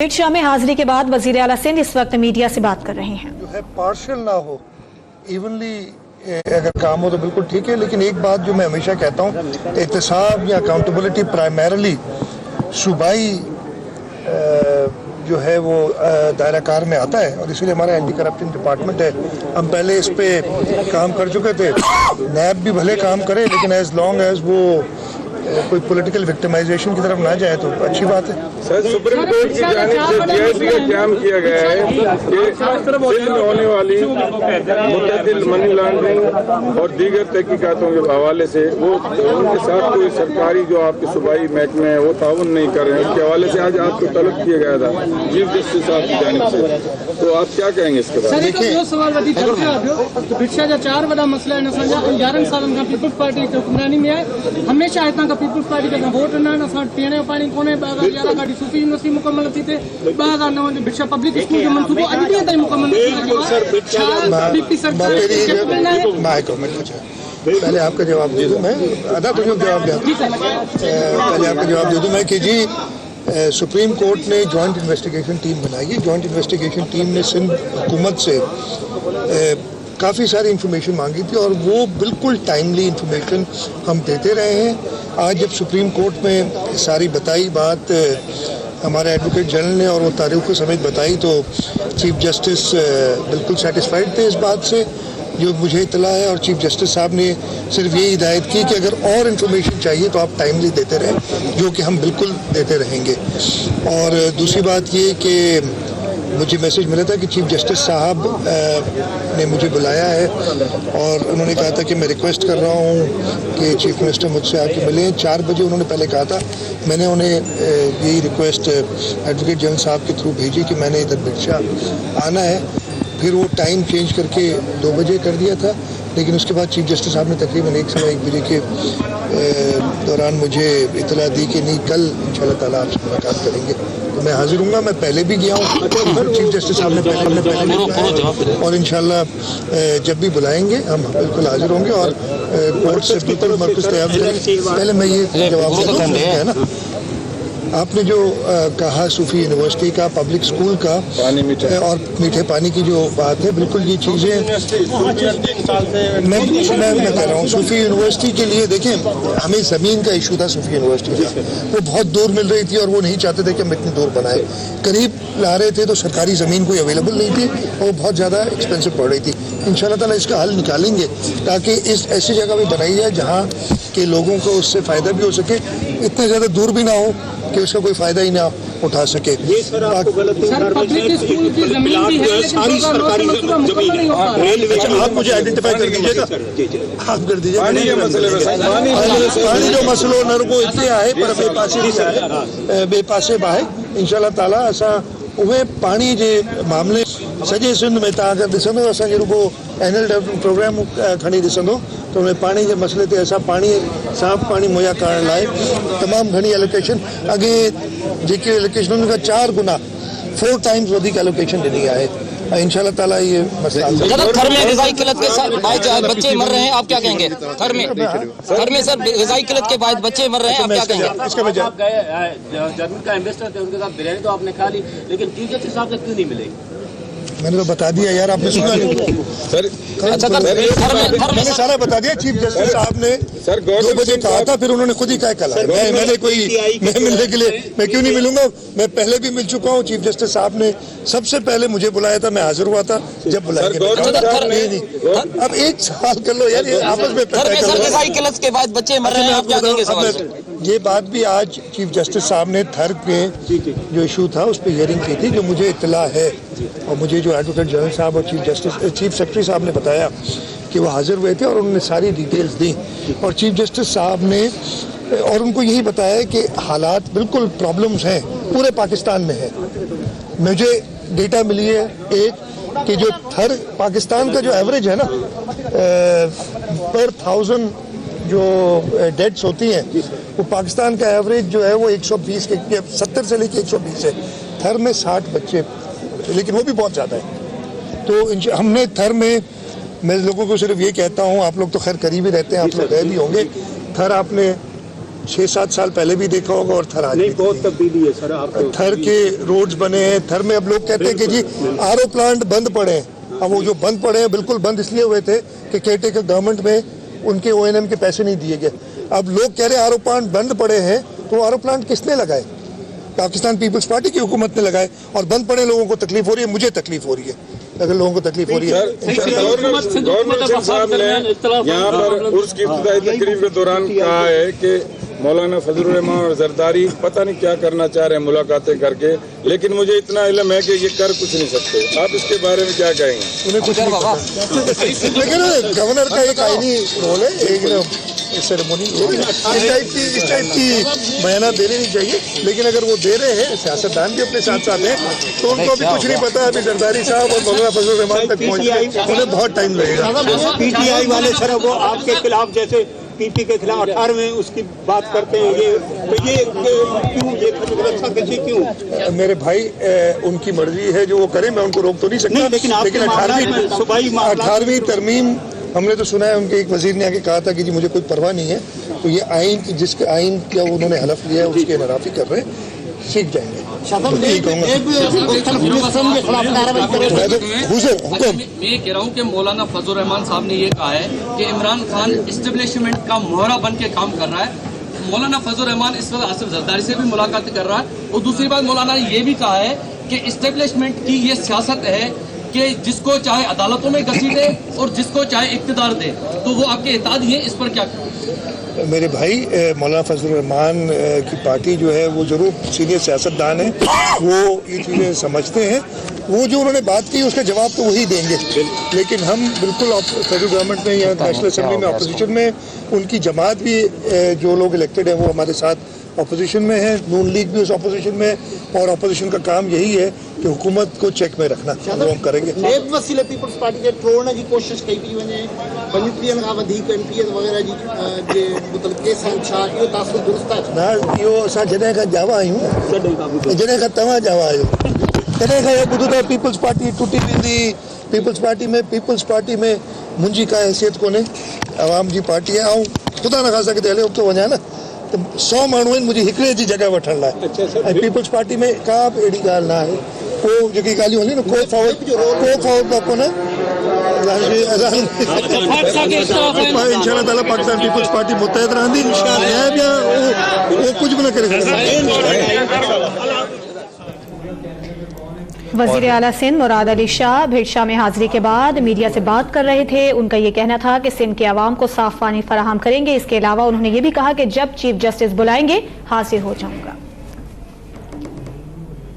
अमित शाह में हाजिरी के बाद वजीर आला सिंध इस वक्त मीडिया से बात कर रहे हैं। जो है पार्शियल ना हो, इवनली अगर काम हो तो बिल्कुल ठीक है, लेकिन एक बात जो मैं हमेशा कहता हूँ, एहतसाब या अकाउंटेबिलिटी प्राइमरली सूबाई जो है वो दायरा कार में आता है और इसीलिए हमारा एंटी करप्शन डिपार्टमेंट है। हम पहले इस पे काम कर चुके थे। नैब भी भले काम करे, लेकिन एज लॉन्ग एज वो कोई पॉलिटिकल विक्टिमाइजेशन की तरफ ना जाए तो अच्छी बात है। सर, सुप्रीम कोर्ट की जानिब से जीआईसी का क्याम किया गया है कि सिंध में होने वाली मुतअद्दिल मनी लॉन्ड्रिंग और दीगर तहकीकातों के हवाले से वो उनके साथ कोई सरकारी जो आपके सूबाई महकमे है वो ताउन नहीं कर रहे हैं, उसके हवाले से आज आपको तलब किया गया था चीफ जस्टिस साहब की जानिब से, तो आप क्या कहेंगे इसके बाद? हमेशा पीपल्स पार्टी का वोट ना पीने पानी कोने सूफी यूनिवर्सिटी मुकम्मल थी थे 2009 भिक्षा पब्लिक स्कूल के मंसूबो अज भी ताईं मुकम्मल पहले आपका जवाब दे दूं मैं, आधा तो जवाब दे पहले आपका जवाब दे दूं मैं कि जी सुप्रीम कोर्ट ने जॉइंट इन्वेस्टिगेशन टीम बनाई है। जॉइंट इन्वेस्टिगेशन टीम ने सिंध हुकूमत से काफ़ी सारी इन्फॉर्मेशन मांगी थी और वो बिल्कुल टाइमली इन्फॉर्मेशन हम देते रहे हैं। आज जब सुप्रीम कोर्ट में सारी बताई बात हमारे एडवोकेट जनरल ने और वो तारीखों समेत बताई तो चीफ जस्टिस बिल्कुल सेटिस्फाइड थे इस बात से जो मुझे इतला है, और चीफ जस्टिस साहब ने सिर्फ ये हिदायत की कि अगर और इन्फॉर्मेशन चाहिए तो आप टाइमली देते रहें, जो कि हम बिल्कुल देते रहेंगे। और दूसरी बात ये कि मुझे मैसेज मिला था कि चीफ जस्टिस साहब ने मुझे बुलाया है और उन्होंने कहा था कि मैं रिक्वेस्ट कर रहा हूँ कि चीफ मिनिस्टर मुझसे आके मिलें। 4 बजे उन्होंने पहले कहा था, मैंने उन्हें यही रिक्वेस्ट एडवोकेट जनरल साहब के थ्रू भेजी कि मैंने इधर भिक्षा आना है। फिर वो टाइम चेंज करके 2 बजे कर दिया था, लेकिन उसके बाद चीफ जस्टिस साहब ने तकरीबन 1 बजे के दौरान मुझे इतला दी कि नहीं, कल इंशाल्लाह ताला आपसे मुलाकात करेंगे। तो मैं हाजिर हूँगा। मैं पहले भी गया हूँ, चीफ जस्टिस साहब ने पहले भी बुलाया और इंशाल्लाह जब भी बुलाएंगे हम बिल्कुल हाजिर होंगे और कोर्ट से बिल्कुल मरकज़ तैयार करेंगे। पहले मैं ये जवाब देता हूँ, है ना, आपने जो कहा सूफी यूनिवर्सिटी का, पब्लिक स्कूल का और मीठे पानी की जो बात है, बिल्कुल ये चीज़ें मैं कह रहा हूँ। सूफी यूनिवर्सिटी के लिए देखें, हमें ज़मीन का इशू था सूफी यूनिवर्सिटी का, वो बहुत दूर मिल रही थी और वो नहीं चाहते थे कि हम इतनी दूर बनाए। करीब ला रहे थे तो सरकारी ज़मीन कोई अवेलेबल नहीं थी और वो बहुत ज़्यादा एक्सपेंसिव पड़ रही थी। इंशाल्लाह ताला इसका हल निकालेंगे ताकि इस ऐसी जगह भी बनाई जाए जहाँ के लोगों को उससे फ़ायदा भी हो सके, इतने ज़्यादा दूर भी ना हो कि उसका कोई फायदा ही ना उठा सके। आप मुझे आइडेंटिफाई कर दीजिएगा, आप कर दीजिएगा। पानी जो मसलो न रुको इतने आए पर बेपासे बाहे इंशाल्लाह ताला असां उहे पानी जे मामले सॼे सिंध में तव्हां अगरि ॾिसंदो असांखे रुगो एनुअल डेवलपमेंट प्रोग्राम खणी ॾिसंदो तो उन पानी के मसले ते असां पानी साफ़ पानी मुहैया करण लाइ तमामु घणी एलोकेशन अॻे जेके एलोकेशन उन खां 4 गुना 4 टाइम्स वधीक एलोकेशन ॾिनी आहे। इंशाल्लाह ताला ये मसला थर में ग़िज़ाई किल्लत के साथ बच्चे मर रहे हैं, आप क्या कहेंगे? थर में सर ग़िज़ाई किल्लत के बाद बच्चे मर रहे हैं, आप क्या कहेंगे? आप गए जर्मन का एम्बेसडर थे, उनके साथ बिरयानी तो आपने खा ली, लेकिन चीफ जस्टिस साहब से क्यों नहीं मिले? मैंने तो बता दिया यार, आपने सुना नहीं? मैंने सारा बता दिया। चीफ जस्टिस साहब ने 2 बजे कहा था, फिर उन्होंने खुद ही कहा कल मैंने मैं मिलने के लिए मैं क्यों नहीं मिलूंगा? मैं पहले भी मिल चुका हूँ। चीफ जस्टिस साहब ने सबसे पहले मुझे बुलाया था, मैं हाजिर हुआ था जब बुलाएंगे। नहीं अब 1 साल कर लो यार, ये आपस में किल्लत के बाद बच्चे मर रहे हैं, आप क्या कहेंगे? ये बात भी आज चीफ जस्टिस साहब ने थर के जो इशू था उस पर हियरिंग की थी, जो मुझे इतला है और मुझे जो एडवोकेट जनरल साहब और चीफ सेक्रेटरी साहब ने बताया कि वो हाजिर हुए थे और उन्होंने सारी डिटेल्स दी और चीफ जस्टिस साहब ने और उनको यही बताया कि हालात बिल्कुल प्रॉब्लम्स हैं, पूरे पाकिस्तान में है। मुझे डेटा मिली है एक कि जो थर पाकिस्तान का जो एवरेज है ना पर 1000 जो डेथ्स होती हैं, वो पाकिस्तान का एवरेज जो है वो 120 के 70 से लेकर 120 है। थर में 60 बच्चे, लेकिन वो भी बहुत ज़्यादा है। तो हमने थर में, मैं लोगों को सिर्फ ये कहता हूँ, आप लोग तो खैर करीब ही रहते हैं, आप लोग गए भी होंगे, थर आपने 6-7 साल पहले भी देखा होगा और थर आज नहीं, भी बहुत देखेंगे। तब्दीली है सर। आप थर के रोड्स बने हैं। थर में अब लोग कहते हैं कि जी आरओ प्लांट बंद पड़े हैं। अब वो जो बंद पड़े हैं बिल्कुल बंद इसलिए हुए थे कि केयरटेकर गवर्नमेंट में उनके ONM के पैसे नहीं दिए गए। अब लोग कह रहे हैं आरओ प्लांट बंद पड़े हैं, तो आरओ प्लांट किसने लगाए? पाकिस्तान पीपल्स पार्टी की हुकूमत ने लगाए। और बंद पड़े लोगों को तकलीफ हो रही है, मुझे तकलीफ हो रही है। अगर लोगों को तकलीफ हो रही है गवर्नर साहब ने यहाँ पर उर्स की इब्तिदाई तकरीब के दौरान कहा है कि मौलाना फजलुर रहमान और जरदारी पता नहीं क्या करना चाह रहे हैं मुलाकातें करके, लेकिन मुझे इतना इल्म है कि ये कर कुछ नहीं सकते। आप इसके बारे में क्या कहेंगे? उन्हें कुछ नहीं पता। लेकिन गवर्नर का एक आईनी रोल है, एक सेरेमनी इस टाइप की बयान देने नहीं चाहिए। लेकिन अगर वो दे रहे हैं, सियासतदान भी अपने साथ साथ हैं, तो उनको अभी कुछ नहीं पता। अभी जरदारी साहब और मौलाना फजलुर रहमान तक पहुंचने उन्हें बहुत टाइम लगेगा। PTI वाले सर वो आपके खिलाफ जैसे PP के खिलाफ 18वें उसकी बात करते हैं, ये क्यों ये खचखची क्यों? मेरे भाई उनकी मर्जी है जो वो करें, मैं उनको रोक तो नहीं सकता। लेकिन 18वीं तरमीम हमने तो सुना है, उनके एक वजीर ने आके कहा था कि जी मुझे कोई परवाह नहीं है। तो ये आइन जिसके आइन का उन्होंने हलफ लिया है उसकी इनराफी कर रहे हैं, सीख जाएंगे। मैं ये कह रहा हूँ कि मौलाना फजलुर रहमान साहब ने ये कहा है कि इमरान खान इस्टेब्लिशमेंट का मोहरा बन के काम कर रहा है। मौलाना फजलुर रहमान इस वक्त आसिफ जरदारी से भी मुलाकात कर रहा है। और दूसरी बात, मौलाना ने ये भी कहा है कि इस्टेब्लिशमेंट की ये सियासत है कि जिसको चाहे अदालतों में घसीटे और जिसको चाहे इक़्तिदार दे, तो वो आपके इताद ही है। इस पर क्या मेरे भाई मौलाना फजलुर रहमान की पार्टी जो है वो जरूर सीनियर सियासतदान है, वो ये चीज़ें समझते हैं। वो जो उन्होंने बात की उसका जवाब तो वही देंगे। लेकिन हम बिल्कुल फेडरल गवर्नमेंट में या नेशनल असेंबली में अपोजिशन में, उनकी जमात भी जो लोग इलेक्टेड हैं वो हमारे साथ अपोजिशन में है, नून लीग भी उस अपोजिशन में, और अपोजिशन का काम यही है कि हुकूमत को चेक में रखना, वो हम करेंगे। पीपल्स पार्टी के छोड़ने की कोशिश कई पई वञे, 25 खां वधीक MPs वग़ैरह जी जे मतलब केस छा इहो तासुर दुरुस्त आहे? न, इहो असां जॾहिं खां जावा आहियूं, जॾहिं खां तव्हां जावा आहियो, तॾहिं खां इहो ॿुधो था पीपल्स पार्टी टुटी वेंदी। पीपल्स पार्टी में मुंहिंजी का हैसियत कोन्हे, आवाम जी पार्टी आहे। ऐं ख़ुदा न ख़ासा किथे हले उते वञा न त 100 माण्हू आहिनि मुंहिंजी हिकिड़े जी जॻह वठण लाइ। ऐं पीपल्स पार्टी में का बि अहिड़ी ॻाल्हि न आहे। को जेकी ॻाल्हियूं हली न, को फॉर्ड न कोन्हे। इंशाअल्लाह ताला पाकिस्तान पीपल्स पार्टी मुतहद रहंदी। वो कुछ भी न करे सघंदा। वज़ीर आला सिंध मुराद अली शाह भिड़शा में हाजिरी के बाद मीडिया से बात कर रहे थे। उनका ये कहना था कि सिंध के अवाम को साफ पानी फराहम करेंगे। इसके अलावा उन्होंने ये भी कहा कि जब चीफ जस्टिस बुलाएंगे हाजिर हो जाऊंगा।